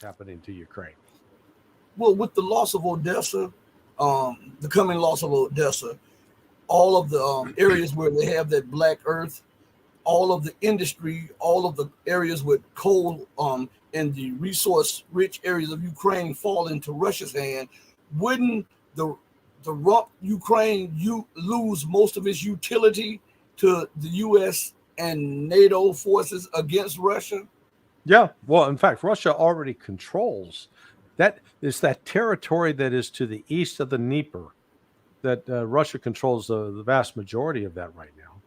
happening to Ukraine? Well, with the loss of Odessa, the coming loss of Odessa, all of the areas where they have that black earth, all of the industry, all of the areas with coal and the resource-rich areas of Ukraine fall into Russia's hand, wouldn't the Rump Ukraine lose most of its utility to the U.S. and NATO forces against Russia? Yeah, well, in fact, Russia already controls that. Is that territory that is to the east of the Dnieper, that Russia controls the vast majority of that right now.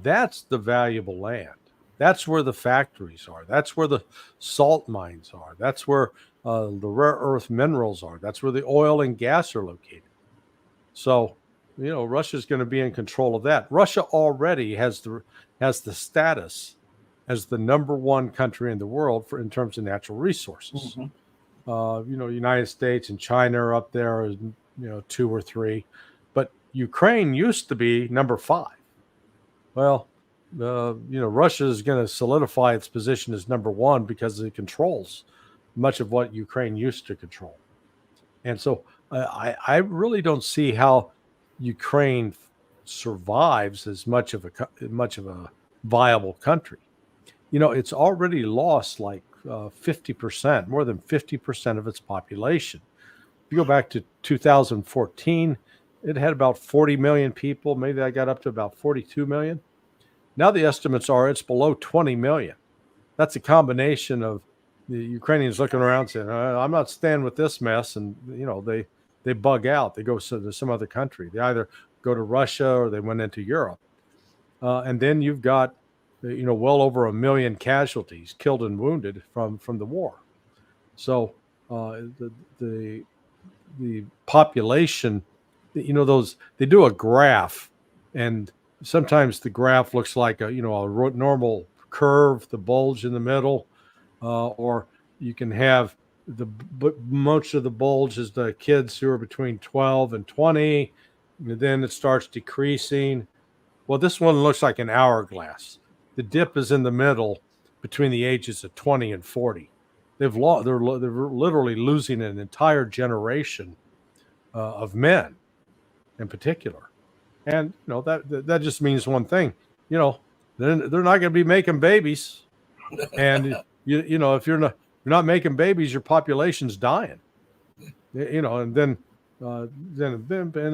That's the valuable land. That's where the factories are. That's where the salt mines are. That's where the rare earth minerals are. That's where the oil and gas are located. So, Russia's going to be in control of that. Russia already has the status as the number one country in the world in terms of natural resources. Mm-hmm. United States and China are up there as 2 or 3, but Ukraine used to be number 5. Well, Russia is going to solidify its position as number 1 because it controls much of what Ukraine used to control. And so I really don't see how Ukraine survives as much of a viable country. It's already lost like 50%, more than 50% of its population. If you go back to 2014, it had about 40 million people. Maybe that got up to about 42 million. Now the estimates are it's below 20 million. That's a combination of the Ukrainians looking around saying, I'm not staying with this mess. And, they bug out. They go to some other country. They either go to Russia or they went into Europe. And then you've got, well over 1 million casualties killed and wounded from the war. So the population, they do a graph, and sometimes the graph looks like a normal curve, the bulge in the middle, or you can have most of the bulge is the kids who are between 12 and 20, and then it starts decreasing. Well, this one looks like an hourglass. The dip is in the middle between the ages of 20 and 40. They're literally losing an entire generation of men in particular. And that just means one thing, they're not going to be making babies. And if you're not making babies, your population's dying. And then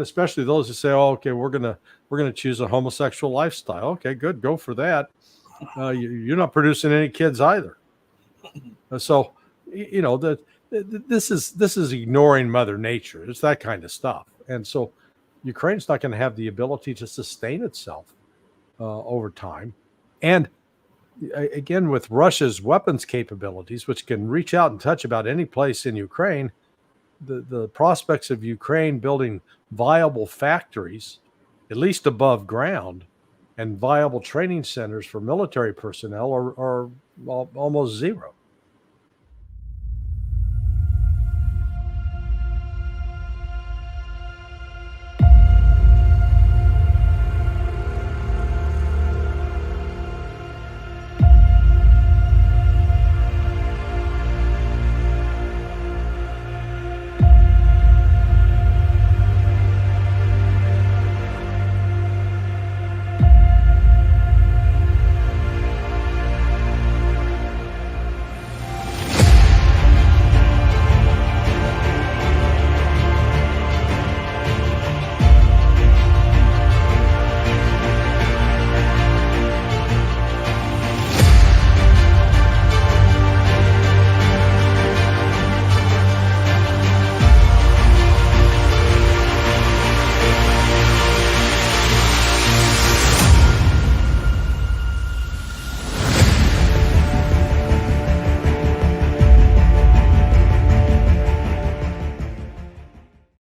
especially those who say, "Oh, okay, we're gonna choose a homosexual lifestyle." Okay, good, go for that. You're not producing any kids either. So, this is ignoring Mother Nature. It's that kind of stuff. And so, Ukraine's not going to have the ability to sustain itself over time. And again, with Russia's weapons capabilities, which can reach out and touch about any place in Ukraine, the prospects of Ukraine building viable factories, at least above ground, and viable training centers for military personnel are almost zero.